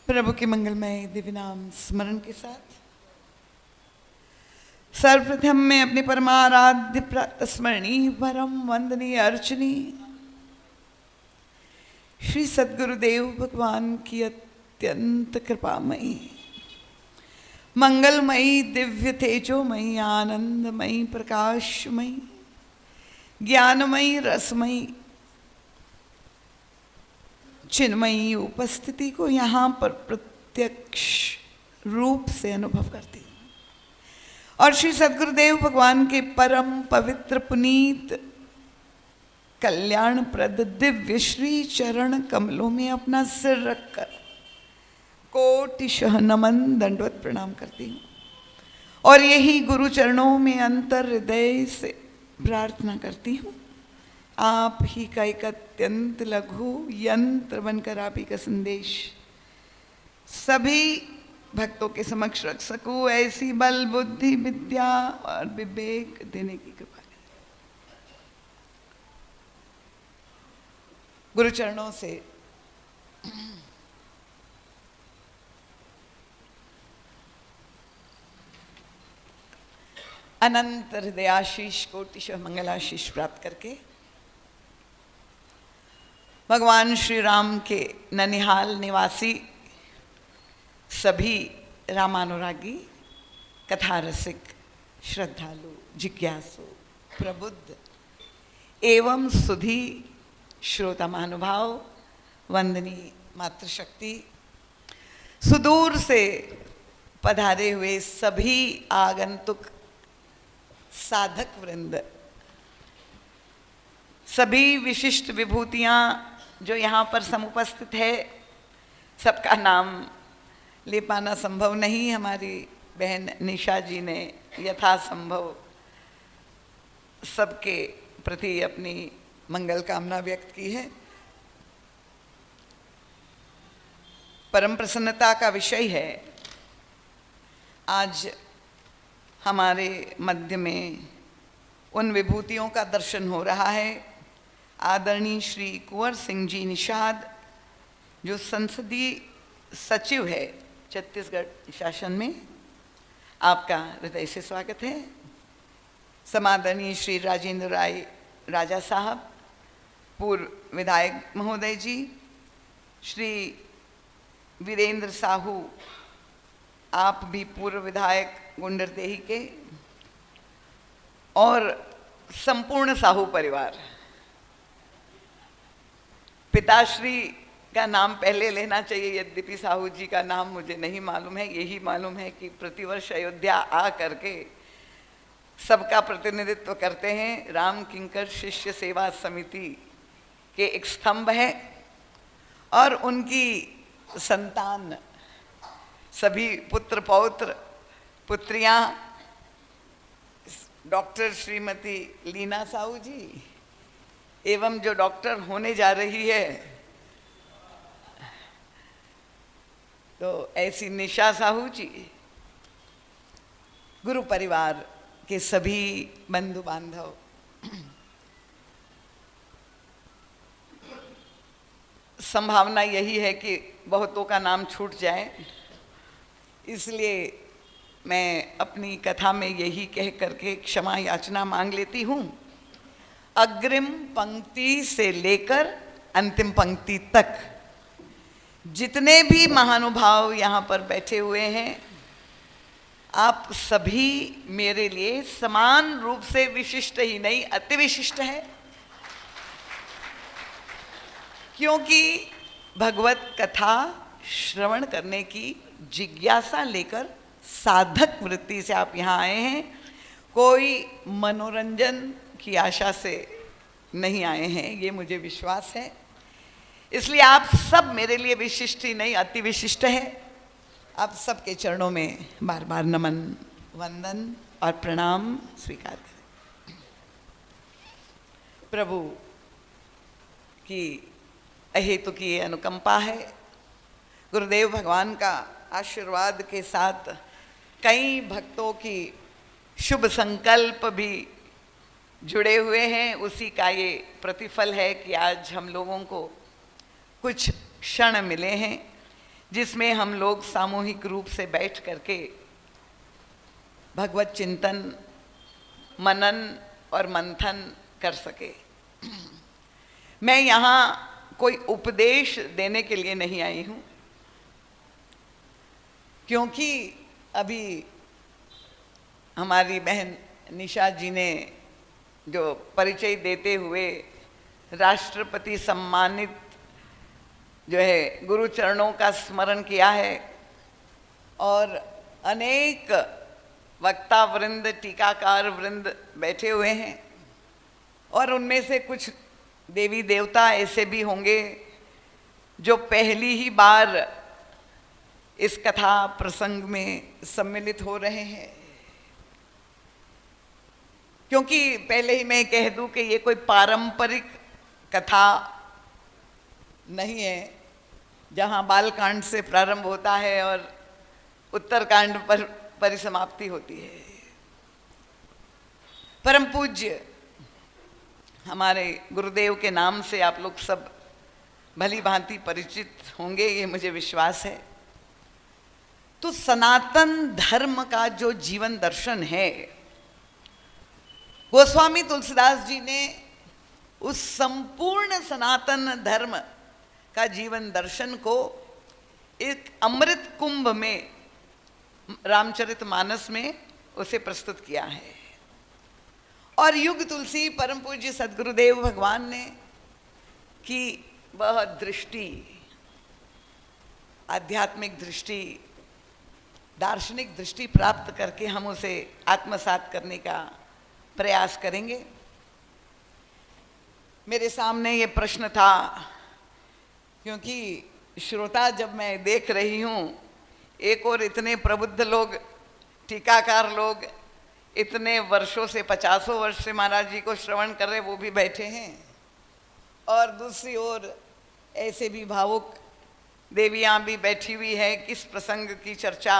प्रभु के मंगलमय दिव्य नाम स्मरण के साथ सर्वप्रथम मैं अपने परमाराध्य प्रातः स्मरणीय परम वंदनीय अर्चनीय श्री सद्गुरुदेव भगवान की अत्यंत कृपामयी मंगलमयी दिव्य तेजोमयी आनंदमयी प्रकाशमयी ज्ञानमयी रसमयी चिन्मयी उपस्थिति को यहाँ पर प्रत्यक्ष रूप से अनुभव करती हूँ और श्री सद्गुरुदेव भगवान के परम पवित्र पुनीत कल्याणप्रद दिव्य श्री चरण कमलों में अपना सिर रखकर कोटिशः नमन दंडवत प्रणाम करती हूँ और यही गुरु चरणों में अंतर हृदय से प्रार्थना करती हूँ आप ही का एक अत्यंत लघु यंत्र बनकर आप ही का संदेश सभी भक्तों के समक्ष रख सकूं, ऐसी बल बुद्धि विद्या और विवेक देने की कृपा करें। गुरु चरणों से अनंत हृदयाशीष कोटिशः मंगलाशीष प्राप्त करके भगवान श्री राम के ननिहाल निवासी सभी रामानुरागी कथा रसिक श्रद्धालु जिज्ञासु प्रबुद्ध एवं सुधी श्रोता महानुभाव वंदनीय मातृशक्ति सुदूर से पधारे हुए सभी आगंतुक साधक वृंद सभी विशिष्ट विभूतियाँ जो यहाँ पर समुपस्थित है, सबका नाम ले पाना संभव नहीं। हमारी बहन निशा जी ने यथासंभव सबके प्रति अपनी मंगल कामना व्यक्त की है। परम प्रसन्नता का विषय है आज हमारे मध्य में उन विभूतियों का दर्शन हो रहा है। आदरणीय श्री कुंवर सिंह जी निषाद जो संसदीय सचिव है छत्तीसगढ़ शासन में, आपका हृदय से स्वागत है। समादरणीय श्री राजेंद्र राय राजा साहब पूर्व विधायक महोदय जी, श्री वीरेंद्र साहू आप भी पूर्व विधायक गुंडरदेही के, और संपूर्ण साहू परिवार। पिताश्री का नाम पहले लेना चाहिए, यद्यपि साहू जी का नाम मुझे नहीं मालूम है। यही मालूम है कि प्रतिवर्ष अयोध्या आ करके सबका प्रतिनिधित्व करते हैं। राम किंकर शिष्य सेवा समिति के एक स्तंभ है और उनकी संतान सभी पुत्र पौत्र पुत्रियां डॉक्टर श्रीमती लीना साहू जी एवं जो डॉक्टर होने जा रही है तो ऐसी निशा साहू जी, गुरु परिवार के सभी बंधु बांधव, संभावना यही है कि बहुतों का नाम छूट जाए, इसलिए मैं अपनी कथा में यही कह करके क्षमा याचना मांग लेती हूँ। अग्रिम पंक्ति से लेकर अंतिम पंक्ति तक जितने भी महानुभाव यहाँ पर बैठे हुए हैं, आप सभी मेरे लिए समान रूप से विशिष्ट ही नहीं अति विशिष्ट है, क्योंकि भगवत कथा श्रवण करने की जिज्ञासा लेकर साधक वृत्ति से आप यहाँ आए हैं। कोई मनोरंजन की आशा से नहीं आए हैं, ये मुझे विश्वास है। इसलिए आप सब मेरे लिए विशिष्ट ही नहीं अति विशिष्ट है। आप सबके चरणों में बार बार नमन वंदन और प्रणाम स्वीकार करें। प्रभु की अहेतु की अनुकंपा है, गुरुदेव भगवान का आशीर्वाद के साथ कई भक्तों की शुभ संकल्प भी जुड़े हुए हैं। उसी का ये प्रतिफल है कि आज हम लोगों को कुछ क्षण मिले हैं जिसमें हम लोग सामूहिक रूप से बैठ करके भगवत चिंतन, मनन और मंथन कर सके। मैं यहाँ कोई उपदेश देने के लिए नहीं आई हूँ, क्योंकि अभी हमारी बहन निशा जी ने जो परिचय देते हुए राष्ट्रपति सम्मानित जो है गुरु चरणों का स्मरण किया है, और अनेक वक्ता वृंद, टीकाकार वृंद बैठे हुए हैं, और उनमें से कुछ देवी देवता ऐसे भी होंगे जो पहली ही बार इस कथा प्रसंग में सम्मिलित हो रहे हैं। क्योंकि पहले ही मैं कह दूं कि ये कोई पारंपरिक कथा नहीं है जहाँ बालकांड से प्रारंभ होता है और उत्तरकांड पर परिसमाप्ति होती है। परम पूज्य हमारे गुरुदेव के नाम से आप लोग सब भली भांति परिचित होंगे, ये मुझे विश्वास है। तो सनातन धर्म का जो जीवन दर्शन है, गोस्वामी तुलसीदास जी ने उस संपूर्ण सनातन धर्म का जीवन दर्शन को एक अमृत कुंभ में, रामचरितमानस में उसे प्रस्तुत किया है। और युग तुलसी परम पूज्य सद्गुरुदेव भगवान ने की वह दृष्टि, आध्यात्मिक दृष्टि, दार्शनिक दृष्टि प्राप्त करके हम उसे आत्मसात करने का प्रयास करेंगे। मेरे सामने ये प्रश्न था, क्योंकि श्रोता जब मैं देख रही हूँ, एक और इतने प्रबुद्ध लोग, टीकाकार लोग इतने वर्षों से, 50 वर्ष से महाराज जी को श्रवण कर रहे, वो भी बैठे हैं, और दूसरी ओर ऐसे भी भावुक देवियाँ भी बैठी हुई है, किस प्रसंग की चर्चा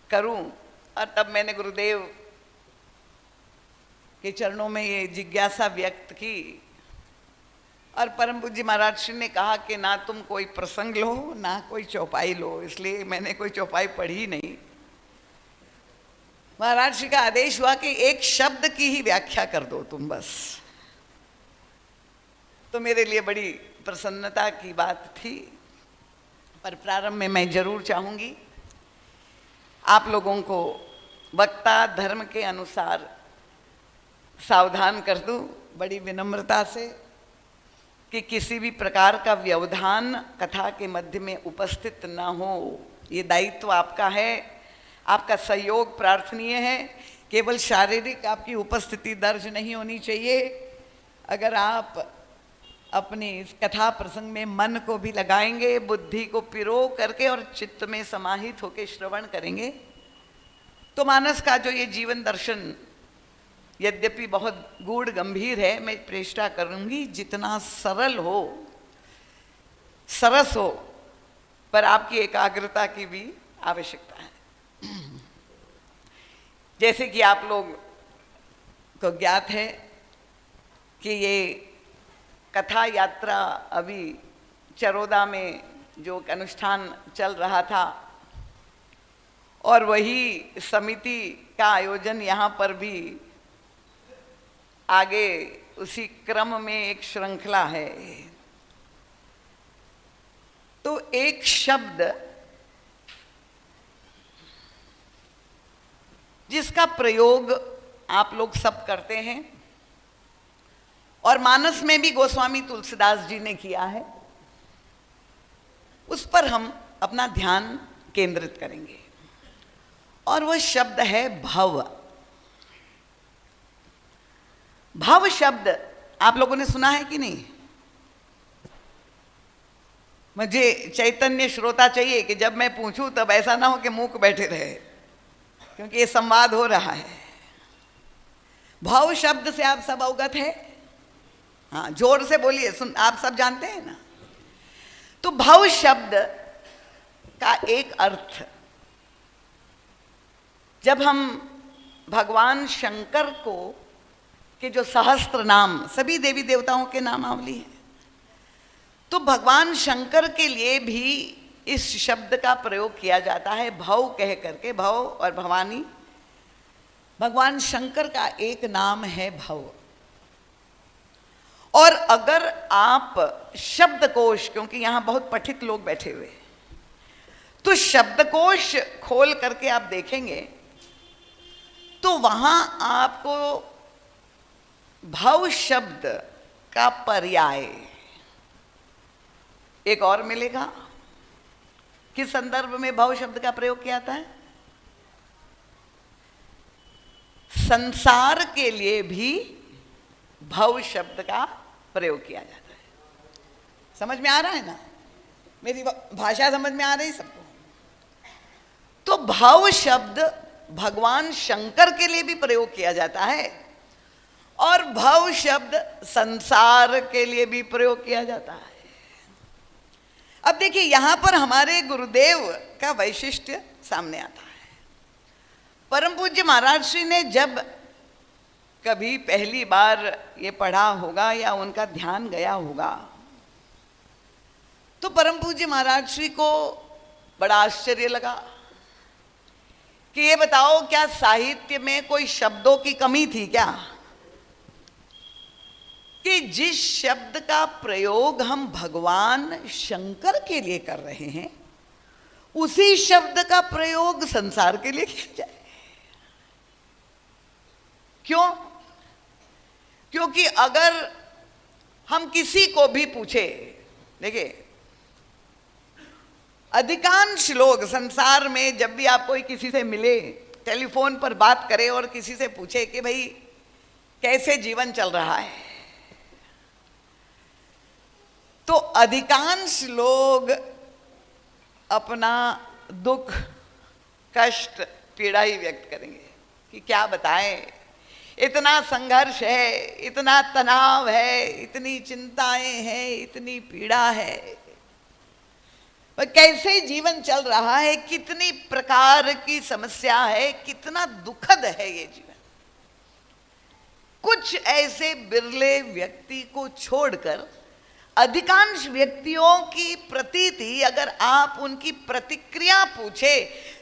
करूं। और तब मैंने गुरुदेव के चरणों में ये जिज्ञासा व्यक्त की, और परम पूज्य महाराज श्री ने कहा कि ना तुम कोई प्रसंग लो, ना कोई चौपाई लो, इसलिए मैंने कोई चौपाई पढ़ी नहीं। महाराज श्री का आदेश हुआ कि एक शब्द की ही व्याख्या कर दो तुम बस। तो मेरे लिए बड़ी प्रसन्नता की बात थी, पर प्रारंभ में मैं जरूर चाहूंगी आप लोगों को वक्ता धर्म के अनुसार सावधान कर दूं, बड़ी विनम्रता से, कि किसी भी प्रकार का व्यवधान कथा के मध्य में उपस्थित ना हो। ये दायित्व आपका है, आपका सहयोग प्रार्थनीय है। केवल शारीरिक आपकी उपस्थिति दर्ज नहीं होनी चाहिए। अगर आप अपनी इस कथा प्रसंग में मन को भी लगाएंगे, बुद्धि को पिरो करके और चित्त में समाहित होकर श्रवण करेंगे, तो मानस का जो ये जीवन दर्शन यद्यपि बहुत गूढ़ गंभीर है, मैं चेष्टा करूंगी जितना सरल हो, सरस हो, पर आपकी एकाग्रता की भी आवश्यकता है। जैसे कि आप लोग को ज्ञात है कि ये कथा यात्रा अभी चरोदा में जो अनुष्ठान चल रहा था, और वही समिति का आयोजन यहाँ पर भी आगे उसी क्रम में एक श्रृंखला है। तो एक शब्द जिसका प्रयोग आप लोग सब करते हैं, और मानस में भी गोस्वामी तुलसीदास जी ने किया है, उस पर हम अपना ध्यान केंद्रित करेंगे, और वह शब्द है भव। भव शब्द आप लोगों ने सुना है कि नहीं? मुझे चैतन्य श्रोता चाहिए कि जब मैं पूछूं तब ऐसा ना हो कि मूक बैठे रहे, क्योंकि ये संवाद हो रहा है। भव शब्द से आप सब अवगत है? हाँ, जोर से बोलिए, सुन, आप सब जानते हैं ना? तो भव शब्द का एक अर्थ, जब हम भगवान शंकर को के जो सहस्त्र नाम, सभी देवी देवताओं के नामावली हैं, तो भगवान शंकर के लिए भी इस शब्द का प्रयोग किया जाता है भव कह करके। भव और भवानी भगवान शंकर का एक नाम है भव। और अगर आप शब्दकोश, क्योंकि यहां बहुत पठित लोग बैठे हुए हैं, तो शब्दकोश खोल करके आप देखेंगे तो वहां आपको भव शब्द का पर्याय एक और मिलेगा। किस संदर्भ में भव शब्द का प्रयोग किया जाता है? संसार के लिए भी भव शब्द का प्रयोग किया जाता है। समझ में आ रहा है ना? मेरी भाषा समझ में आ रही सबको? तो भव शब्द भगवान शंकर के लिए भी प्रयोग किया जाता है और भव शब्द संसार के लिए भी प्रयोग किया जाता है। अब देखिए यहां पर हमारे गुरुदेव का वैशिष्ट्य सामने आता है। परम पूज्य महाराज श्री ने जब कभी पहली बार ये पढ़ा होगा या उनका ध्यान गया होगा तो परम पूज्य महाराज श्री को बड़ा आश्चर्य लगा कि ये बताओ, क्या साहित्य में कोई शब्दों की कमी थी क्या, कि जिस शब्द का प्रयोग हम भगवान शंकर के लिए कर रहे हैं उसी शब्द का प्रयोग संसार के लिए किया जाए? क्यों? क्योंकि अगर हम किसी को भी पूछे, देखिए अधिकांश लोग संसार में जब भी आप कोई किसी से मिले, टेलीफोन पर बात करे और किसी से पूछे कि भाई कैसे जीवन चल रहा है, तो अधिकांश लोग अपना दुख, कष्ट, पीड़ा ही व्यक्त करेंगे कि क्या बताएं, इतना संघर्ष है, इतना तनाव है, इतनी चिंताएं हैं, इतनी पीड़ा है, पर कैसे जीवन चल रहा है, कितनी प्रकार की समस्या है, कितना दुखद है ये जीवन। कुछ ऐसे बिरले व्यक्ति को छोड़कर अधिकांश व्यक्तियों की प्रतीति, अगर आप उनकी प्रतिक्रिया पूछे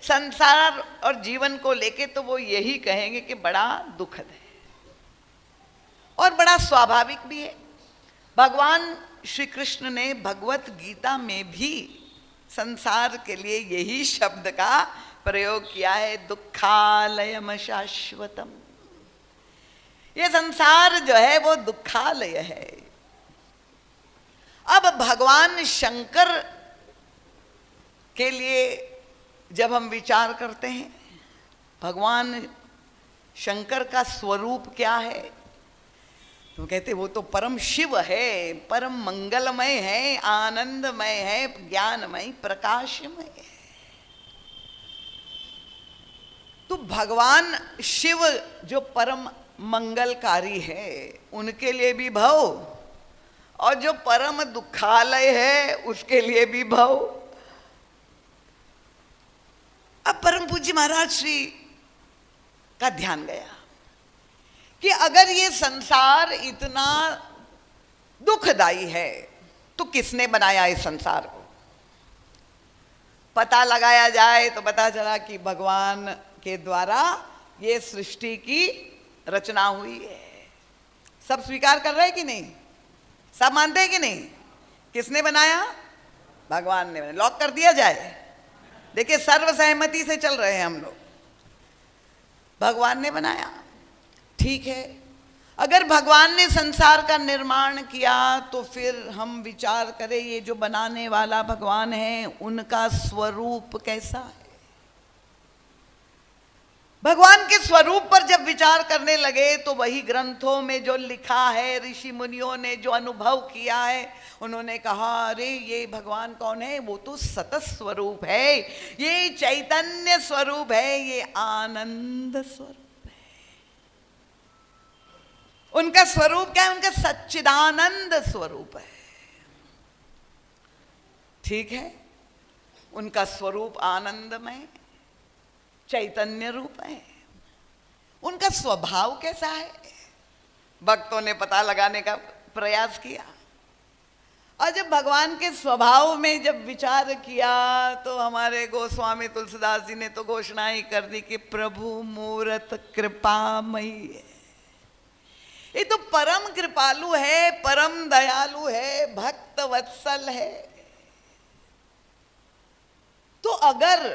संसार और जीवन को लेके, तो वो यही कहेंगे कि बड़ा दुखद है और बड़ा स्वाभाविक भी है। भगवान श्री कृष्ण ने भगवत गीता में भी संसार के लिए यही शब्द का प्रयोग किया है, दुखालयम शाश्वतम। ये संसार जो है वो दुखालय है। अब भगवान शंकर के लिए जब हम विचार करते हैं, भगवान शंकर का स्वरूप क्या है, तो कहते वो तो परम शिव है, परम मंगलमय है, आनंदमय है, ज्ञानमय, प्रकाशमय है। तो भगवान शिव जो परम मंगलकारी है उनके लिए भी भव, और जो परम दुखालय है उसके लिए भी भव। अब परम पूज्य महाराज श्री का ध्यान गया कि अगर ये संसार इतना दुखदाई है तो किसने बनाया इस संसार को? पता लगाया जाए तो पता चला कि भगवान के द्वारा ये सृष्टि की रचना हुई है। सब स्वीकार कर रहे हैं कि नहीं? सब मानते हैं कि नहीं? किसने बनाया? भगवान ने बनाया। लॉक कर दिया जाए? देखिए सर्वसहमति से चल रहे हैं हम लोग, भगवान ने बनाया। ठीक है, अगर भगवान ने संसार का निर्माण किया तो फिर हम विचार करें ये जो बनाने वाला भगवान है उनका स्वरूप कैसा है। भगवान के स्वरूप पर जब विचार करने लगे तो वही ग्रंथों में जो लिखा है, ऋषि मुनियों ने जो अनुभव किया है, उन्होंने कहा अरे ये भगवान कौन है? वो तो सतत स्वरूप है, ये चैतन्य स्वरूप है, ये आनंद स्वरूप है। उनका स्वरूप क्या है? उनका सच्चिदानंद स्वरूप है। ठीक है, उनका स्वरूप आनंदमय चैतन्य रूप है। उनका स्वभाव कैसा है? भक्तों ने पता लगाने का प्रयास किया। और जब भगवान के स्वभाव में जब विचार किया तो हमारे गोस्वामी तुलसीदास जी ने तो घोषणा ही कर दी कि प्रभु मूरत कृपामयी है। ये तो परम कृपालु है, परम दयालु है, भक्त वत्सल है। तो अगर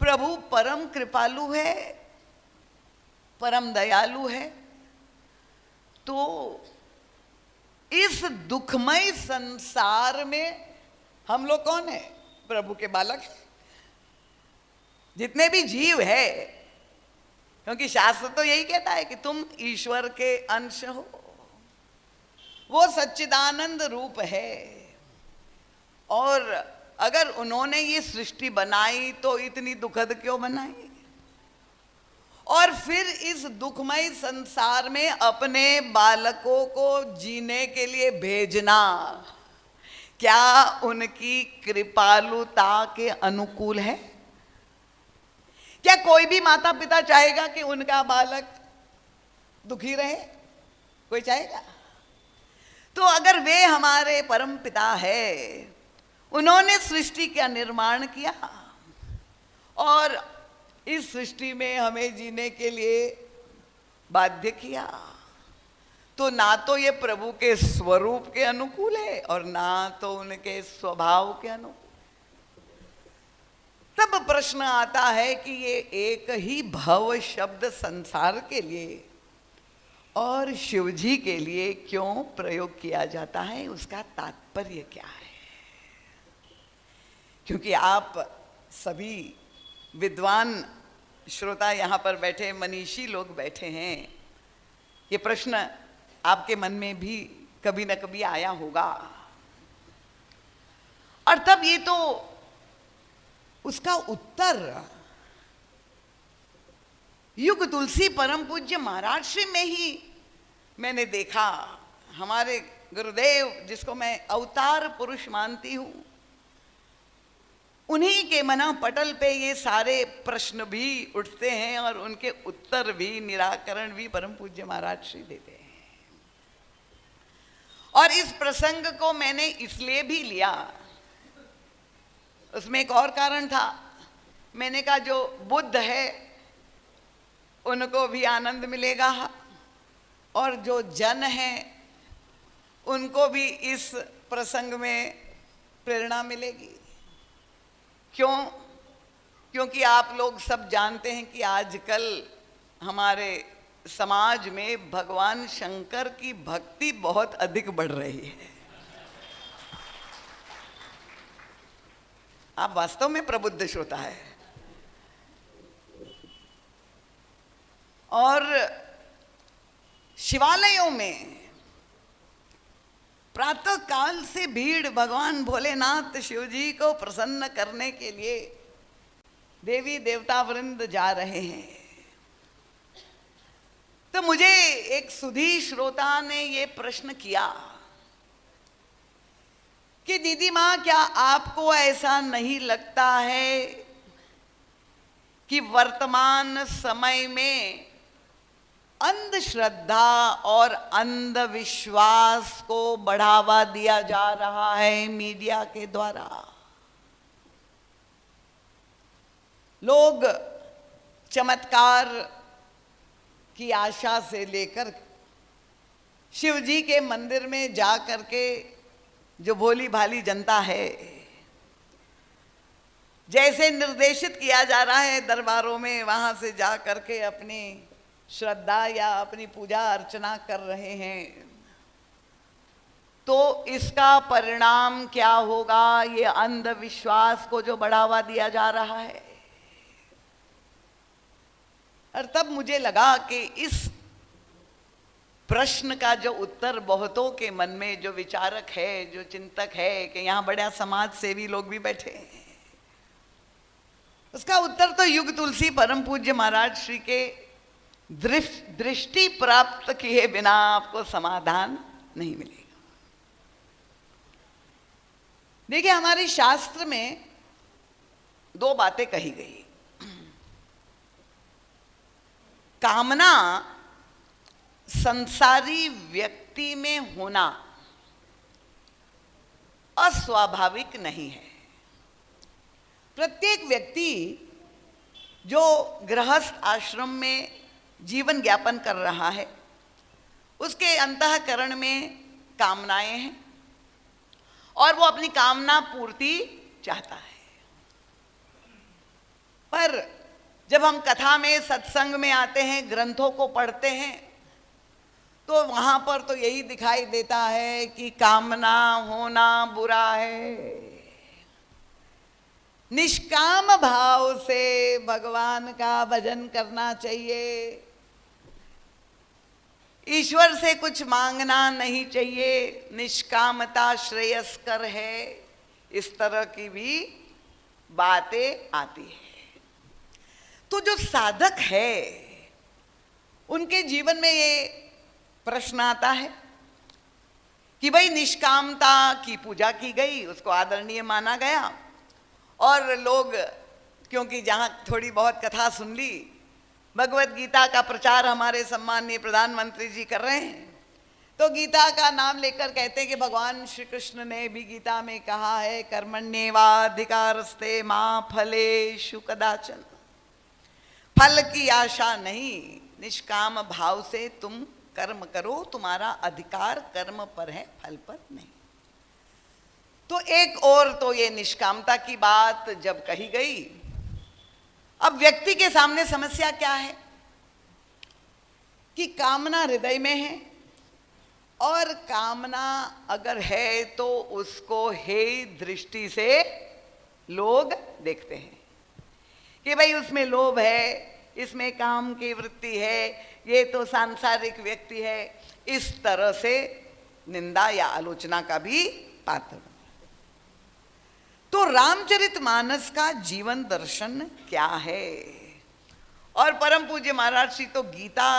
प्रभु परम कृपालु है, परम दयालु है, तो इस दुखमय संसार में हम लोग कौन है? प्रभु के बालक। जितने भी जीव है, क्योंकि शास्त्र तो यही कहता है कि तुम ईश्वर के अंश हो, वो सच्चिदानंद रूप है। और अगर उन्होंने ये सृष्टि बनाई तो इतनी दुखद क्यों बनाई? और फिर इस दुखमय संसार में अपने बालकों को जीने के लिए भेजना क्या उनकी कृपालुता के अनुकूल है? क्या कोई भी माता पिता चाहेगा कि उनका बालक दुखी रहे? कोई चाहेगा? तो अगर वे हमारे परम पिता है, उन्होंने सृष्टि का निर्माण किया और इस सृष्टि में हमें जीने के लिए बाध्य किया, तो ना तो ये प्रभु के स्वरूप के अनुकूल है और ना तो उनके स्वभाव के अनुकूल। तब प्रश्न आता है कि ये एक ही भव शब्द संसार के लिए और शिव जी के लिए क्यों प्रयोग किया जाता है, उसका तात्पर्य क्या है? क्योंकि आप सभी विद्वान श्रोता यहाँ पर बैठे, मनीषी लोग बैठे हैं, ये प्रश्न आपके मन में भी कभी न कभी आया होगा। और तब ये तो उसका उत्तर युग तुलसी परम पूज्य महाराज श्री में ही मैंने देखा। हमारे गुरुदेव, जिसको मैं अवतार पुरुष मानती हूँ, उन्हीं के मना पटल पे ये सारे प्रश्न भी उठते हैं और उनके उत्तर भी, निराकरण भी परम पूज्य महाराज श्री देते हैं। और इस प्रसंग को मैंने इसलिए भी लिया, उसमें एक और कारण था। मैंने कहा जो बुद्ध है उनको भी आनंद मिलेगा और जो जन है उनको भी इस प्रसंग में प्रेरणा मिलेगी। क्यों? क्योंकि आप लोग सब जानते हैं कि आजकल हमारे समाज में भगवान शंकर की भक्ति बहुत अधिक बढ़ रही है। आप वास्तव में प्रबुद्ध श्रोता है। और शिवालयों में प्रातः काल से भीड़ भगवान भोलेनाथ शिव जी को प्रसन्न करने के लिए देवी देवता वृंद जा रहे हैं। तो मुझे एक सुधी श्रोता ने ये प्रश्न किया कि दीदी माँ, क्या आपको ऐसा नहीं लगता है कि वर्तमान समय में अंधश्रद्धा और अंधविश्वास को बढ़ावा दिया जा रहा है मीडिया के द्वारा? लोग चमत्कार की आशा से लेकर शिव जी के मंदिर में जा करके, जो भोली भाली जनता है, जैसे निर्देशित किया जा रहा है दरबारों में, वहां से जा करके अपनी श्रद्धा या अपनी पूजा अर्चना कर रहे हैं, तो इसका परिणाम क्या होगा? ये अंधविश्वास को जो बढ़ावा दिया जा रहा है। और तब मुझे लगा कि इस प्रश्न का जो उत्तर बहुतों के मन में, जो विचारक है, जो चिंतक है, कि यहाँ बड़ा समाज सेवी लोग भी बैठे हैं, उसका उत्तर तो युग तुलसी परम पूज्य महाराज श्री के दृष्टि प्राप्त किए बिना आपको समाधान नहीं मिलेगा। देखिए, हमारे शास्त्र में दो बातें कही गई। कामना संसारी व्यक्ति में होना अस्वाभाविक नहीं है। प्रत्येक व्यक्ति जो गृहस्थ आश्रम में जीवन ज्ञापन कर रहा है, उसके अंतःकरण में कामनाएं हैं और वो अपनी कामना पूर्ति चाहता है। पर जब हम कथा में, सत्संग में आते हैं, ग्रंथों को पढ़ते हैं, तो वहां पर तो यही दिखाई देता है कि कामना होना बुरा है। निष्काम भाव से भगवान का भजन करना चाहिए, ईश्वर से कुछ मांगना नहीं चाहिए, निष्कामता श्रेयस्कर है, इस तरह की भी बातें आती है। तो जो साधक है उनके जीवन में ये प्रश्न आता है कि भाई निष्कामता की पूजा की गई, उसको आदरणीय माना गया, और लोग क्योंकि जहाँ थोड़ी बहुत कथा सुन ली, भगवत गीता का प्रचार हमारे सम्माननीय प्रधानमंत्री जी कर रहे हैं, तो गीता का नाम लेकर कहते हैं कि भगवान श्री कृष्ण ने भी गीता में कहा है, कर्मण्येवाधिकारस्ते मा फलेषु कदाचन, फल की आशा नहीं, निष्काम भाव से तुम कर्म करो, तुम्हारा अधिकार कर्म पर है, फल पर नहीं। तो एक और तो ये निष्कामता की बात जब कही गई, अब व्यक्ति के सामने समस्या क्या है कि कामना हृदय में है, और कामना अगर है तो उसको हे दृष्टि से लोग देखते हैं कि भाई उसमें लोभ है, इसमें काम की वृत्ति है, ये तो सांसारिक व्यक्ति है, इस तरह से निंदा या आलोचना का भी पात्र। तो रामचरितमानस का जीवन दर्शन क्या है? और परम पूज्य महाराज जी तो गीता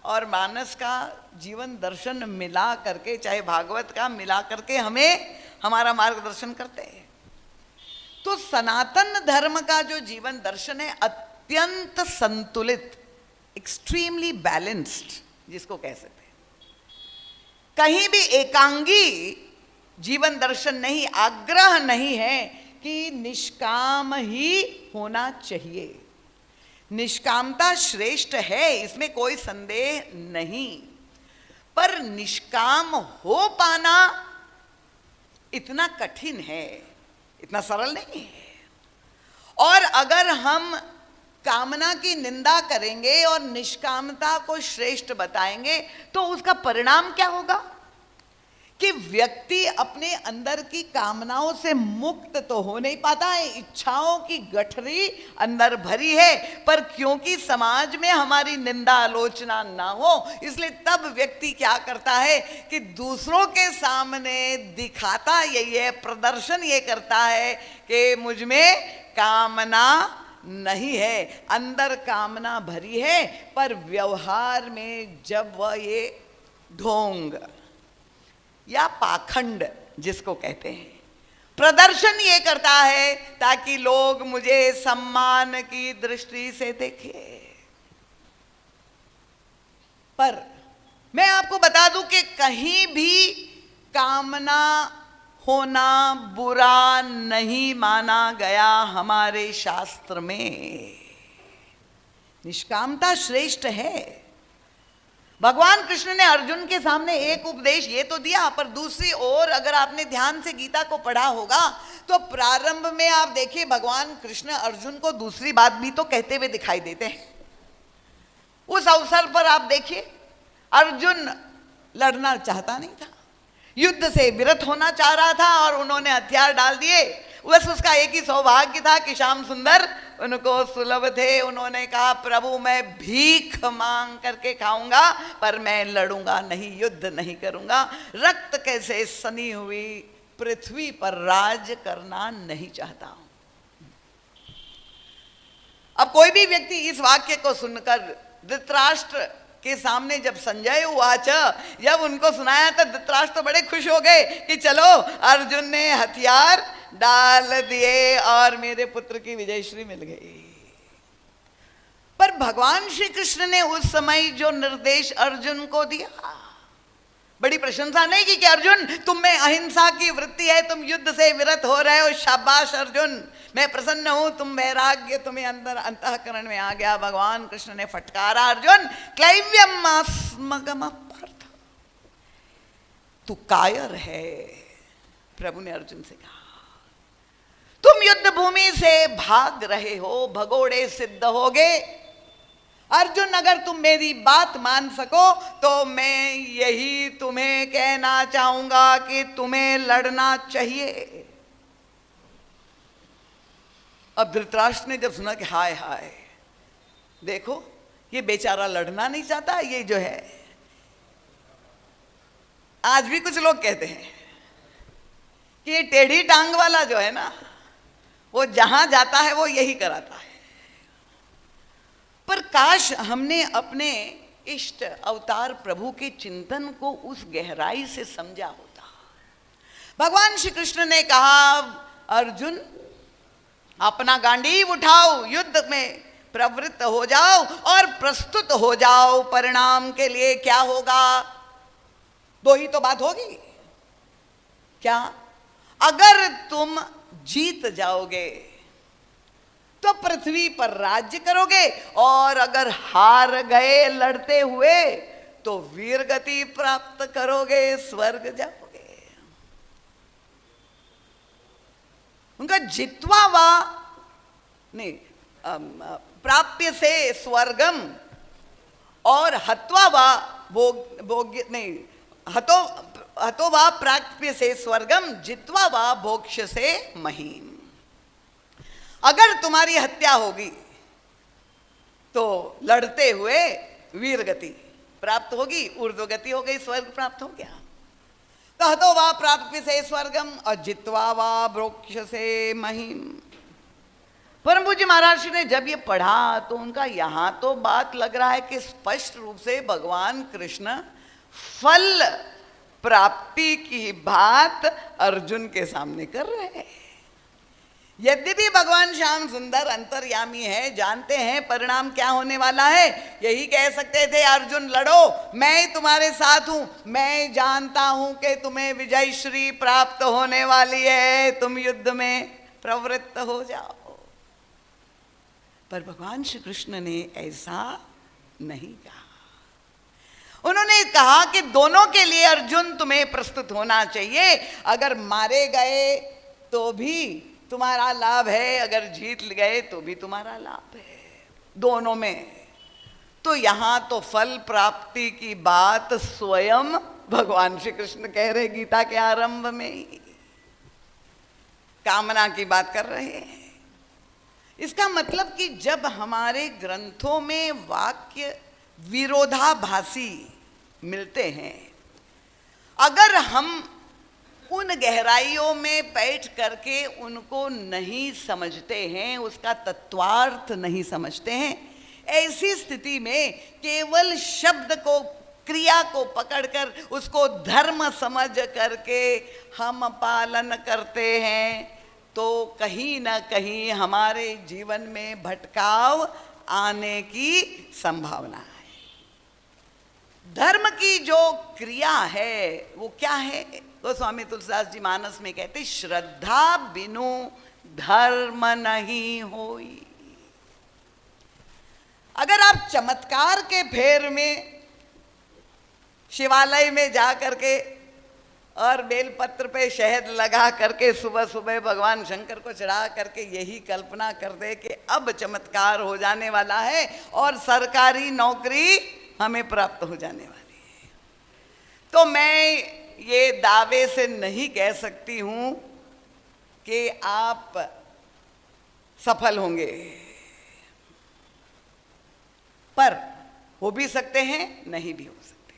और मानस का जीवन दर्शन मिला करके, चाहे भागवत का मिला करके हमें हमारा मार्गदर्शन करते हैं। तो सनातन धर्म का जो जीवन दर्शन है अत्यंत संतुलित, एक्सट्रीमली बैलेंस्ड जिसको कह सकते हैं। कहीं भी एकांगी जीवन दर्शन नहीं, आग्रह नहीं है कि निष्काम ही होना चाहिए। निष्कामता श्रेष्ठ है, इसमें कोई संदेह नहीं, पर निष्काम हो पाना इतना कठिन है, इतना सरल नहीं है। और अगर हम कामना की निंदा करेंगे और निष्कामता को श्रेष्ठ बताएंगे तो उसका परिणाम क्या होगा कि व्यक्ति अपने अंदर की कामनाओं से मुक्त तो हो नहीं पाता है, इच्छाओं की गठरी अंदर भरी है, पर क्योंकि समाज में हमारी निंदा आलोचना ना हो, इसलिए तब व्यक्ति क्या करता है कि दूसरों के सामने दिखाता यही है, प्रदर्शन ये करता है कि मुझ में कामना नहीं है, अंदर कामना भरी है, पर व्यवहार में जब वह ये ढोंग या पाखंड जिसको कहते हैं, प्रदर्शन ये करता है ताकि लोग मुझे सम्मान की दृष्टि से देखें। पर मैं आपको बता दूं कि कहीं भी कामना होना बुरा नहीं माना गया हमारे शास्त्र में। निष्कामता श्रेष्ठ है। भगवान कृष्ण ने अर्जुन के सामने एक उपदेश ये तो दिया, पर दूसरी ओर अगर आपने ध्यान से गीता को पढ़ा होगा तो प्रारंभ में आप देखिए भगवान कृष्ण अर्जुन को दूसरी बात भी तो कहते हुए दिखाई देते हैं। उस अवसर पर आप देखिए अर्जुन लड़ना चाहता नहीं था, युद्ध से विरत होना चाह रहा था, और उन्होंने हथियार डाल दिए। बस उसका एक ही सौभाग्य था कि श्याम सुंदर उनको सुलभ थे। उन्होंने कहा प्रभु मैं भीख मांग करके खाऊंगा, पर मैं लड़ूंगा नहीं, युद्ध नहीं करूंगा, रक्त कैसे सनी हुई पृथ्वी पर राज करना नहीं चाहता हूं। अब कोई भी व्यक्ति इस वाक्य को सुनकर धृतराष्ट्र के सामने जब संजय उवाच जब उनको सुनाया तो धृतराष्ट्र तो बड़े खुश हो गए कि चलो अर्जुन ने हथियार डाल दिए और मेरे पुत्र की विजयश्री मिल गई। पर भगवान श्री कृष्ण ने उस समय जो निर्देश अर्जुन को दिया बड़ी प्रशंसा नहीं की कि अर्जुन तुम में अहिंसा की वृत्ति है, तुम युद्ध से विरत हो रहे हो, शाबाश अर्जुन, मैं प्रसन्न हूं, तुम वैराग्य तुम्हें अंदर अंतःकरण में आ गया। भगवान कृष्ण ने फटकारा, अर्जुन क्लैव्यम अस्मगम पार्थ, तू कायर है। प्रभु ने अर्जुन से कहा तुम युद्ध भूमि से भाग रहे हो, भगोड़े सिद्ध होगे। अर्जुन अगर तुम मेरी बात मान सको तो मैं यही तुम्हें कहना चाहूंगा कि तुम्हें लड़ना चाहिए। अब धृतराष्ट्र ने जब सुना कि हाय हाय, देखो ये बेचारा लड़ना नहीं चाहता, ये जो है, आज भी कुछ लोग कहते हैं कि ये टेढ़ी टांग वाला जो है ना, वो जहां जाता है वो यही कराता है। पर काश हमने अपने इष्ट अवतार प्रभु के चिंतन को उस गहराई से समझा होता। भगवान श्री कृष्ण ने कहा अर्जुन अपना गांडीव उठाओ, युद्ध में प्रवृत्त हो जाओ और प्रस्तुत हो जाओ। परिणाम के लिए क्या होगा? दो ही तो बात होगी। क्या? अगर तुम जीत जाओगे तो पृथ्वी पर राज्य करोगे, और अगर हार गए लड़ते हुए तो वीर गति प्राप्त करोगे, स्वर्ग जाओगे। उनका जित्वा वा नहीं, प्राप्य से स्वर्गम और हत्वा वा भोग्य नहीं, हतो वा प्राप्य से स्वर्गम जित्वा वा भोक्ष से महीम। अगर तुम्हारी हत्या होगी तो लड़ते हुए वीर गति प्राप्त होगी, ऊर्ध्व गति हो गई, स्वर्ग प्राप्त हो गया। तो हतो वा प्राप्य से स्वर्गम और जित्वा वा भोक्ष से महीम। परम पूज्य महाराज ने जब ये पढ़ा तो उनका यहां तो बात लग रहा है कि स्पष्ट रूप से भगवान कृष्ण फल प्राप्ति की बात अर्जुन के सामने कर रहे हैं। यद्यपि भगवान श्याम सुंदर अंतर्यामी है, जानते हैं परिणाम क्या होने वाला है, यही कह सकते थे अर्जुन लड़ो, मैं तुम्हारे साथ हूं, मैं जानता हूं कि तुम्हें विजय श्री प्राप्त होने वाली है, तुम युद्ध में प्रवृत्त हो जाओ। पर भगवान श्री कृष्ण ने ऐसा नहीं कहा। उन्होंने कहा कि दोनों के लिए अर्जुन तुम्हें प्रस्तुत होना चाहिए। अगर मारे गए तो भी तुम्हारा लाभ है, अगर जीत गए तो भी तुम्हारा लाभ है, दोनों में। तो यहां तो फल प्राप्ति की बात स्वयं भगवान श्री कृष्ण कह रहे, गीता के आरंभ में ही कामना की बात कर रहे हैं। इसका मतलब कि जब हमारे ग्रंथों में वाक्य विरोधाभासी मिलते हैं, अगर हम उन गहराइयों में बैठ करके उनको नहीं समझते हैं, उसका तत्वार्थ नहीं समझते हैं, ऐसी स्थिति में केवल शब्द को, क्रिया को पकड़कर उसको धर्म समझ करके हम पालन करते हैं, तो कहीं ना कहीं हमारे जीवन में भटकाव आने की संभावना है। धर्म की जो क्रिया है वो क्या है? तो स्वामी तुलसीदास जी मानस में कहते, श्रद्धा बिनु धर्म नहीं होई। अगर आप चमत्कार के फेर में शिवालय में जा करके और बेलपत्र पे शहद लगा करके सुबह सुबह भगवान शंकर को चढ़ा करके यही कल्पना कर दे कि अब चमत्कार हो जाने वाला है और सरकारी नौकरी हमें प्राप्त हो जाने वाली है, तो मैं ये दावे से नहीं कह सकती हूं कि आप सफल होंगे, पर हो भी सकते हैं, नहीं भी हो सकते।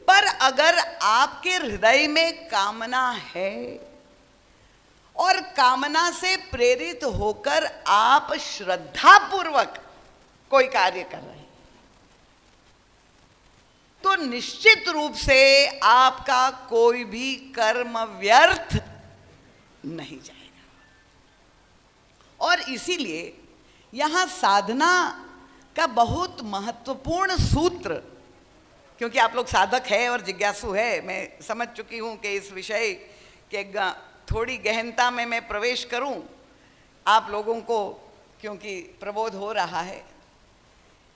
पर अगर आपके हृदय में कामना है और कामना से प्रेरित होकर आप श्रद्धापूर्वक कोई कार्य कर रहे हैं, तो निश्चित रूप से आपका कोई भी कर्म व्यर्थ नहीं जाएगा। और इसीलिए यहां साधना का बहुत महत्वपूर्ण सूत्र क्योंकि आप लोग साधक है और जिज्ञासु है, मैं समझ चुकी हूँ कि इस विषय के थोड़ी गहनता में मैं प्रवेश करूँ आप लोगों को, क्योंकि प्रबोध हो रहा है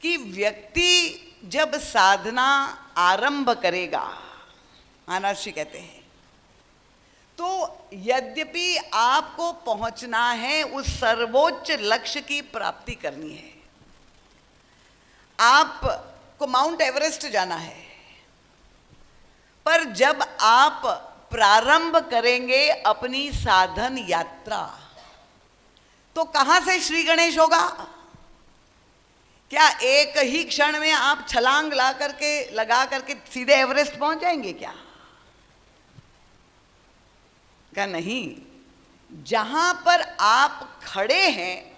कि व्यक्ति जब साधना आरंभ करेगा, महाराज जी कहते हैं, तो यद्यपि आपको पहुंचना है, उस सर्वोच्च लक्ष्य की प्राप्ति करनी है, आपको माउंट एवरेस्ट जाना है, पर जब आप प्रारंभ करेंगे अपनी साधन यात्रा, तो कहां से श्री गणेश होगा? क्या एक ही क्षण में आप छलांग लगा करके सीधे एवरेस्ट पहुंच जाएंगे क्या? क्या नहीं, जहां पर आप खड़े हैं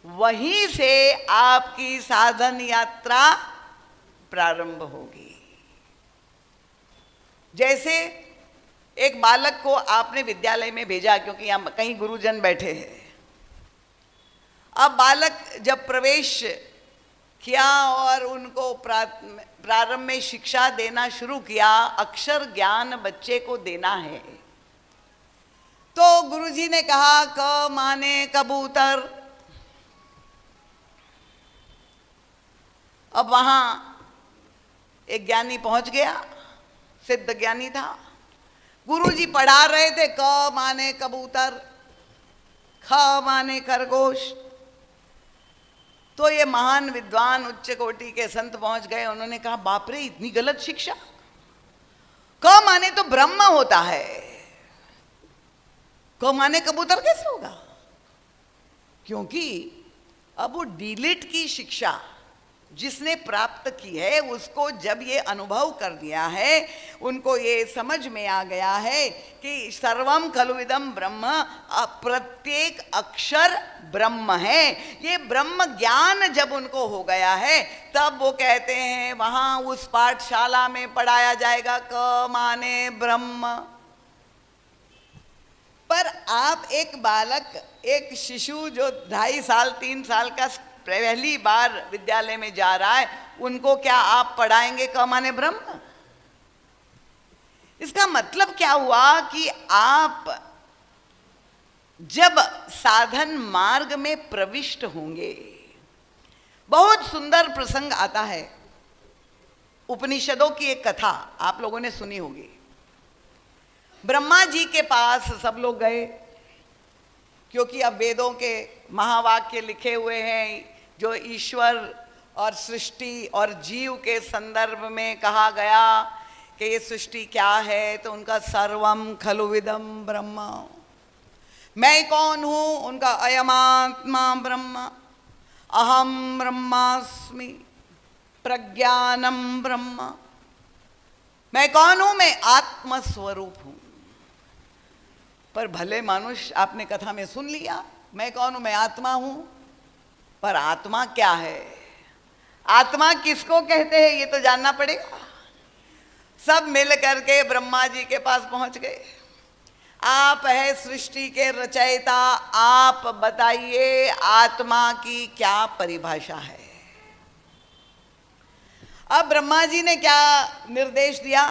वहीं से आपकी साधन यात्रा प्रारंभ होगी। जैसे एक बालक को आपने विद्यालय में भेजा, क्योंकि यहां कहीं गुरुजन बैठे हैं। अब बालक जब प्रवेश किया और उनको प्रारंभ में शिक्षा देना शुरू किया, अक्षर ज्ञान बच्चे को देना है, तो गुरुजी ने कहा क माने कबूतर। अब वहां एक ज्ञानी पहुंच गया, सिद्ध ज्ञानी था, गुरुजी पढ़ा रहे थे क माने कबूतर, ख माने खरगोश। तो ये महान विद्वान उच्च कोटि के संत पहुंच गए, उन्होंने कहा बाप रे, इतनी गलत शिक्षा, क माने तो ब्रह्म होता है, क माने कबूतर कैसे होगा? क्योंकि अब वो डीलिट की शिक्षा जिसने प्राप्त की है, उसको जब ये अनुभव कर दिया है, उनको ये समझ में आ गया है कि सर्वम खलुइदम ब्रह्म, प्रत्येक अक्षर ब्रह्म है। ये ब्रह्म ज्ञान जब उनको हो गया है, तब वो कहते हैं वहां उस पाठशाला में पढ़ाया जाएगा क माने ब्रह्म। पर आप एक बालक, एक शिशु जो 2.5 साल 3 साल का पहली बार विद्यालय में जा रहा है, उनको क्या आप पढ़ाएंगे क माने ब्रह्म? इसका मतलब क्या हुआ कि आप जब साधन मार्ग में प्रविष्ट होंगे, बहुत सुंदर प्रसंग आता है, उपनिषदों की एक कथा आप लोगों ने सुनी होगी। ब्रह्मा जी के पास सब लोग गए, क्योंकि अब वेदों के महावाक्य लिखे हुए हैं, जो ईश्वर और सृष्टि और जीव के संदर्भ में कहा गया कि ये सृष्टि क्या है, तो उनका सर्वम खलुविदम ब्रह्म, मैं कौन हूं, उनका अयमात्मा ब्रह्म, अहम ब्रह्मास्मि प्रज्ञानम ब्रह्म, मैं कौन हूं, मैं आत्मस्वरूप हूं। पर भले मानुष, आपने कथा में सुन लिया मैं कौन हूं, मैं आत्मा हूं, पर आत्मा क्या है, आत्मा किसको कहते हैं, ये तो जानना पड़ेगा। सब मिल करके ब्रह्मा जी के पास पहुंच गए। आप है सृष्टि के रचयिता, आप बताइए आत्मा की क्या परिभाषा है। अब ब्रह्मा जी ने क्या निर्देश दिया?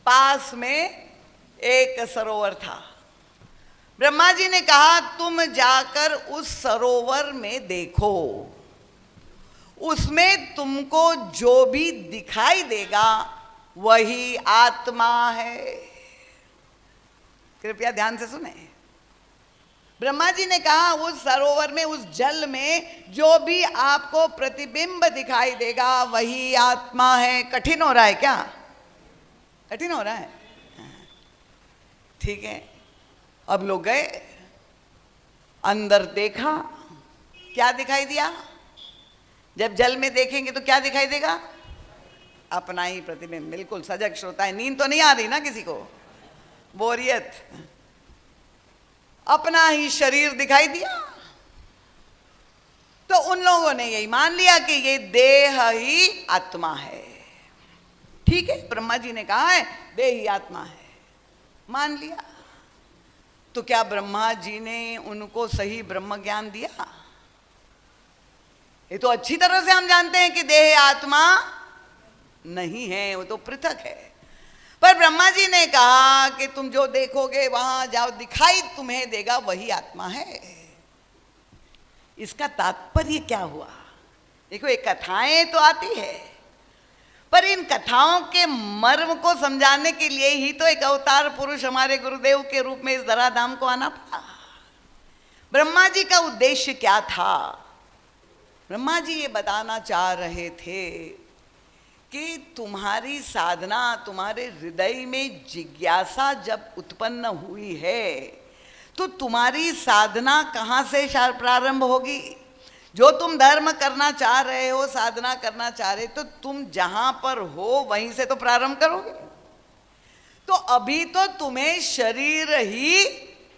पास में एक सरोवर था, ब्रह्मा जी ने कहा तुम जाकर उस सरोवर में देखो, उसमें तुमको जो भी दिखाई देगा वही आत्मा है। कृपया ध्यान से सुने। ब्रह्मा जी ने कहा उस सरोवर में, उस जल में जो भी आपको प्रतिबिंब दिखाई देगा वही आत्मा है। कठिन हो रहा है क्या? कठिन हो रहा है? ठीक है। अब लोग गए, अंदर देखा, क्या दिखाई दिया? जब जल में देखेंगे तो क्या दिखाई देगा? अपना ही प्रतिबिंब। बिल्कुल सजग श्रोता है, नींद तो नहीं आ रही ना किसी को, बोरियत। अपना ही शरीर दिखाई दिया। तो उन लोगों ने यही मान लिया कि ये देह ही आत्मा है। ठीक है, ब्रह्मा जी ने कहा है देह ही आत्मा है, मान लिया। तो क्या ब्रह्मा जी ने उनको सही ब्रह्म ज्ञान दिया? ये तो अच्छी तरह से हम जानते हैं कि देह आत्मा नहीं है, वो तो पृथक है। पर ब्रह्मा जी ने कहा कि तुम जो देखोगे वहां जाओ, दिखाई तुम्हें देगा वही आत्मा है। इसका तात्पर्य क्या हुआ? देखो, ये कथाएं तो आती है, पर इन कथाओं के मर्म को समझाने के लिए ही तो एक अवतार पुरुष हमारे गुरुदेव के रूप में इस धराधाम को आना पड़ा। ब्रह्मा जी का उद्देश्य क्या था? ब्रह्मा जी ये बताना चाह रहे थे कि तुम्हारी साधना, तुम्हारे हृदय में जिज्ञासा जब उत्पन्न हुई है तो तुम्हारी साधना कहाँ से प्रारंभ होगी? जो तुम धर्म करना चाह रहे हो, साधना करना चाह रहे, तो तुम जहां पर हो वहीं से तो प्रारंभ करोगे। तो अभी तो तुम्हें शरीर ही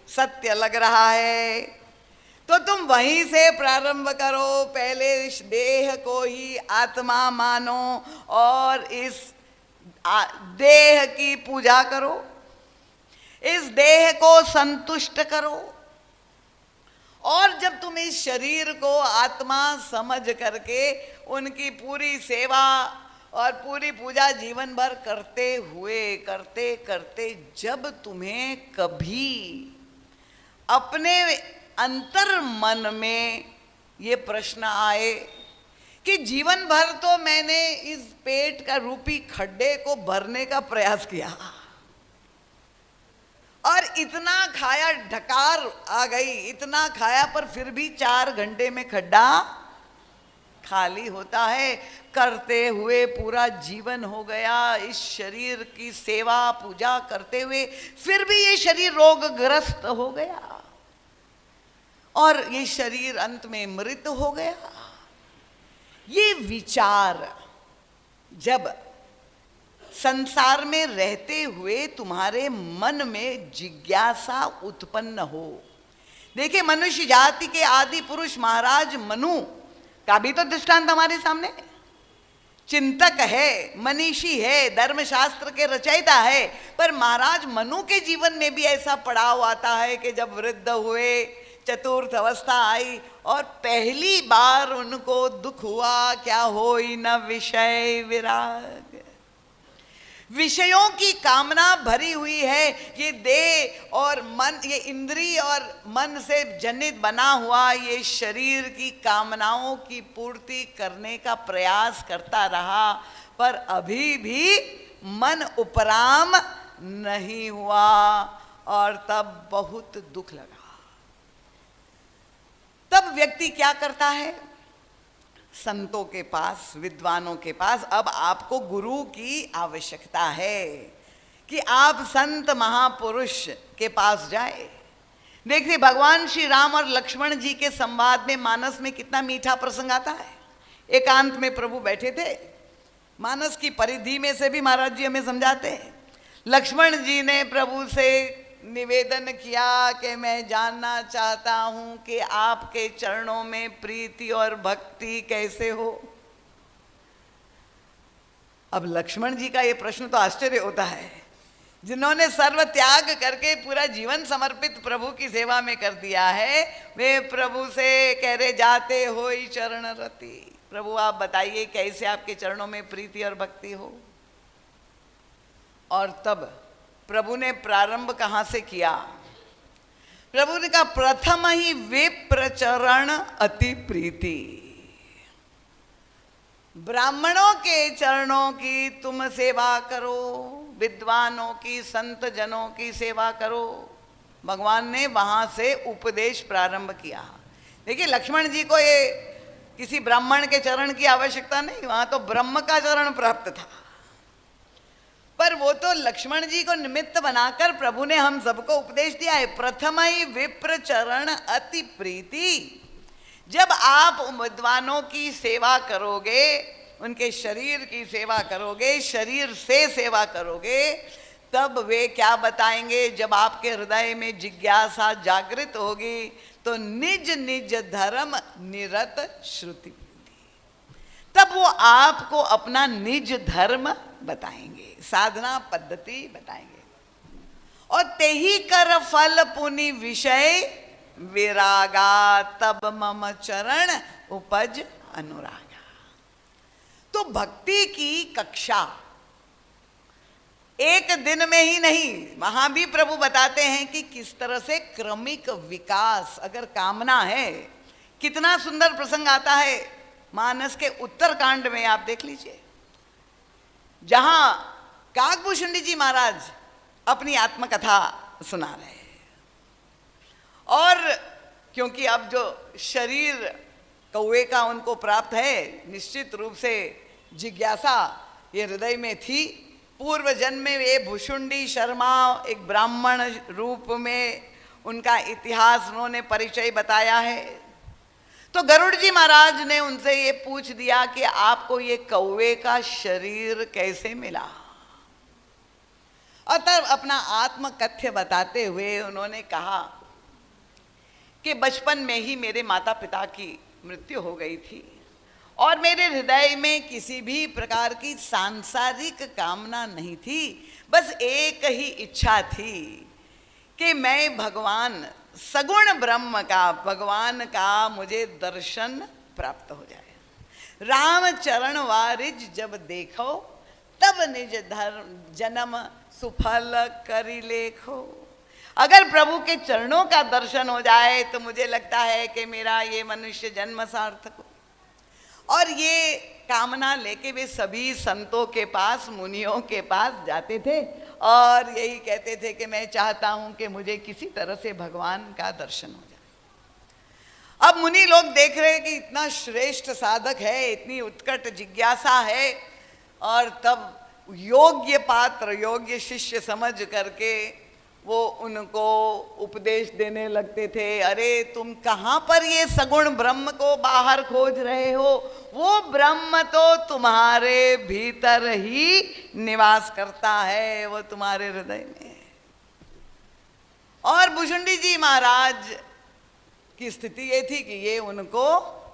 सत्य लग रहा है, तो तुम वहीं से प्रारंभ करो। पहले इस देह को ही आत्मा मानो और इस देह की पूजा करो, इस देह को संतुष्ट करो। और जब तुम इस शरीर को आत्मा समझ करके उनकी पूरी सेवा और पूरी पूजा जीवन भर करते हुए करते करते जब तुम्हें कभी अपने अंतर मन में ये प्रश्न आए कि जीवन भर तो मैंने इस पेट का रूपी खड्डे को भरने का प्रयास किया और इतना खाया, ढकार आ गई, इतना खाया, पर फिर भी 4 घंटे में खड्डा खाली होता है। करते हुए पूरा जीवन हो गया इस शरीर की सेवा पूजा करते हुए, फिर भी ये शरीर रोगग्रस्त हो गया और ये शरीर अंत में मृत हो गया। ये विचार जब संसार में रहते हुए तुम्हारे मन में जिज्ञासा उत्पन्न हो। देखिए, मनुष्य जाति के आदि पुरुष महाराज मनु का भी तो दृष्टांत हमारे सामने। चिंतक है, मनीषी है, धर्मशास्त्र के रचयिता है, पर महाराज मनु के जीवन में भी ऐसा पड़ाव आता है कि जब वृद्ध हुए, चतुर्थ अवस्था आई और पहली बार उनको दुख हुआ, क्या होई न विषय विराग। विषयों की कामना भरी हुई है। ये देह और मन, ये इंद्रिय और मन से जनित बना हुआ ये शरीर की कामनाओं की पूर्ति करने का प्रयास करता रहा, पर अभी भी मन उपराम नहीं हुआ और तब बहुत दुख लगा। तब व्यक्ति क्या करता है? संतों के पास, विद्वानों के पास, अब आपको गुरु की आवश्यकता है कि आप संत महापुरुष के पास जाए। देखिए, भगवान श्री राम और लक्ष्मण जी के संवाद में मानस में कितना मीठा प्रसंग आता है। एकांत में प्रभु बैठे थे, मानस की परिधि में से भी महाराज जी हमें समझाते हैं। लक्ष्मण जी ने प्रभु से निवेदन किया कि मैं जानना चाहता हूं कि आपके चरणों में प्रीति और भक्ति कैसे हो। अब लक्ष्मण जी का ये प्रश्न तो आश्चर्य होता है, जिन्होंने सर्व त्याग करके पूरा जीवन समर्पित प्रभु की सेवा में कर दिया है, वे प्रभु से कह रहे जाते हो चरण रति। प्रभु आप बताइए कैसे आपके चरणों में प्रीति और भक्ति हो। और तब प्रभु ने प्रारंभ कहां से किया? प्रभु ने कहा प्रथम ही विप्र चरण अति प्रीति। ब्राह्मणों के चरणों की तुम सेवा करो, विद्वानों की, संत जनों की सेवा करो। भगवान ने वहां से उपदेश प्रारंभ किया। देखिए, लक्ष्मण जी को ये किसी ब्राह्मण के चरण की आवश्यकता नहीं, वहां तो ब्रह्म का चरण प्राप्त था। पर वो तो लक्ष्मण जी को निमित्त बनाकर प्रभु ने हम सबको उपदेश दिया है। प्रथम ही विप्र चरण अति प्रीति। जब आप विद्वानों की सेवा करोगे, उनके शरीर की सेवा करोगे, शरीर से सेवा करोगे, तब वे क्या बताएंगे? जब आपके हृदय में जिज्ञासा जागृत होगी तो निज निज धर्म निरत श्रुति, तब वो आपको अपना निज धर्म बताएंगे, साधना पद्धति बताएंगे। और तेही कर फल पुनि विषय विरागा, तब मम चरण उपज अनुरागा। तो भक्ति की कक्षा एक दिन में ही नहीं, वहां भी प्रभु बताते हैं कि किस तरह से क्रमिक विकास अगर कामना है। कितना सुंदर प्रसंग आता है मानस के उत्तरकांड में, आप देख लीजिए, जहां काकभूषुंडी जी महाराज अपनी आत्मकथा सुना रहे हैं। और क्योंकि अब जो शरीर कौवे का उनको प्राप्त है, निश्चित रूप से जिज्ञासा ये हृदय में थी। पूर्व जन्म में ये भुषुंडी शर्मा एक ब्राह्मण रूप में उनका इतिहास उन्होंने परिचय बताया है। तो गरुड़ जी महाराज ने उनसे ये पूछ दिया कि आपको ये कौवे का शरीर कैसे मिला। और तब अपना आत्मकथ्य बताते हुए उन्होंने कहा कि बचपन में ही मेरे माता पिता की मृत्यु हो गई थी और मेरे हृदय में किसी भी प्रकार की सांसारिक कामना नहीं थी। बस एक ही इच्छा थी कि मैं भगवान सगुण ब्रह्म का, भगवान का मुझे दर्शन प्राप्त हो जाए। राम चरण वारिज जब देखो तब निज धर्म जन्म सुफल करी लेखो। अगर प्रभु के चरणों का दर्शन हो जाए तो मुझे लगता है कि मेरा ये मनुष्य जन्म सार्थक हो। और ये कामना लेके वे सभी संतों के पास, मुनियों के पास जाते थे और यही कहते थे कि मैं चाहता हूं कि मुझे किसी तरह से भगवान का दर्शन हो जाए। अब मुनि लोग देख रहे हैं कि इतना श्रेष्ठ साधक है, इतनी उत्कट जिज्ञासा है, और तब योग्य पात्र, योग्य शिष्य समझ करके वो उनको उपदेश देने लगते थे। अरे तुम कहाँ पर ये सगुण ब्रह्म को बाहर खोज रहे हो? वो ब्रह्म तो तुम्हारे भीतर ही निवास करता है, वो तुम्हारे हृदय में है। और भुषुंडी जी महाराज की स्थिति ये थी कि ये उनको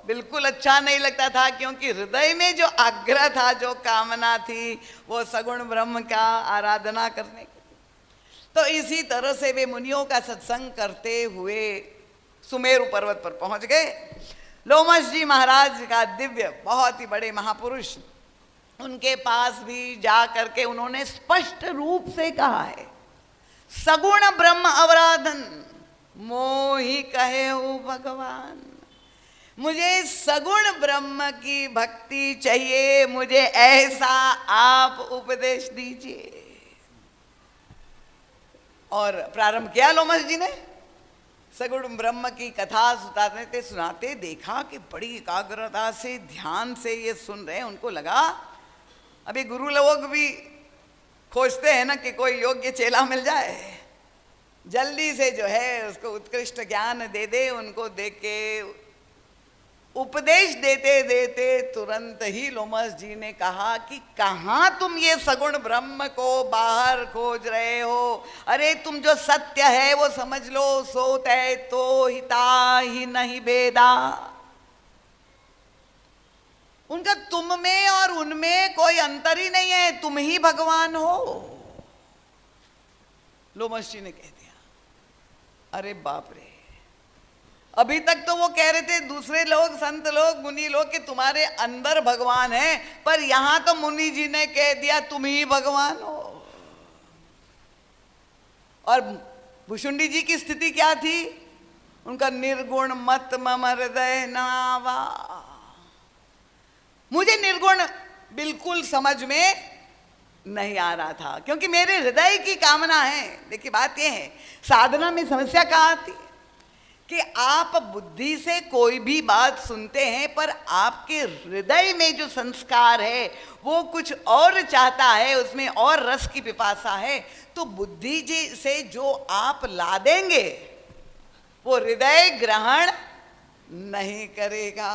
बिल्कुल अच्छा नहीं लगता था, क्योंकि हृदय में जो आग्रह था, जो कामना थी, वो सगुण ब्रह्म का आराधना करने की। तो इसी तरह से वे मुनियों का सत्संग करते हुए सुमेरु पर्वत पर पहुंच गए। लोमश जी महाराज का दिव्य, बहुत ही बड़े महापुरुष, उनके पास भी जा करके उन्होंने स्पष्ट रूप से कहा है, सगुण ब्रह्म अवराधन मोहि कहे हो भगवान। मुझे सगुण ब्रह्म की भक्ति चाहिए, मुझे ऐसा आप उपदेश दीजिए। और प्रारंभ किया लोमश जी ने सगुण ब्रह्म की कथा सुनाते देखा कि बड़ी एकाग्रता से, ध्यान से ये सुन रहे हैं। उनको लगा, अभी गुरु लोग भी खोजते हैं ना कि कोई योग्य चेला मिल जाए, जल्दी से जो है उसको उत्कृष्ट ज्ञान दे दे। उनको देख के उपदेश देते देते तुरंत ही लोमश जी ने कहा कि कहाँ तुम ये सगुण ब्रह्म को बाहर खोज रहे हो? अरे तुम जो सत्य है वो समझ लो, सोत है तो हिता ही नहीं भेदा। उनका तुम में और उनमें कोई अंतर ही नहीं है, तुम ही भगवान हो। लोमश जी ने कह दिया, अरे बाप रे, अभी तक तो वो कह रहे थे दूसरे लोग, संत लोग, मुनि लोग कि तुम्हारे अंदर भगवान है, पर यहां तो मुनि जी ने कह दिया तुम ही भगवान हो। और भुषुंडी जी की स्थिति क्या थी? उनका निर्गुण मत मम हृदय नावा। मुझे निर्गुण बिल्कुल समझ में नहीं आ रहा था, क्योंकि मेरे हृदय की कामना है। देखिए बात यह है, साधना में समस्या कहाँ आती है कि आप बुद्धि से कोई भी बात सुनते हैं, पर आपके हृदय में जो संस्कार है वो कुछ और चाहता है, उसमें और रस की पिपासा है। तो बुद्धि जी से जो आप ला देंगे वो हृदय ग्रहण नहीं करेगा।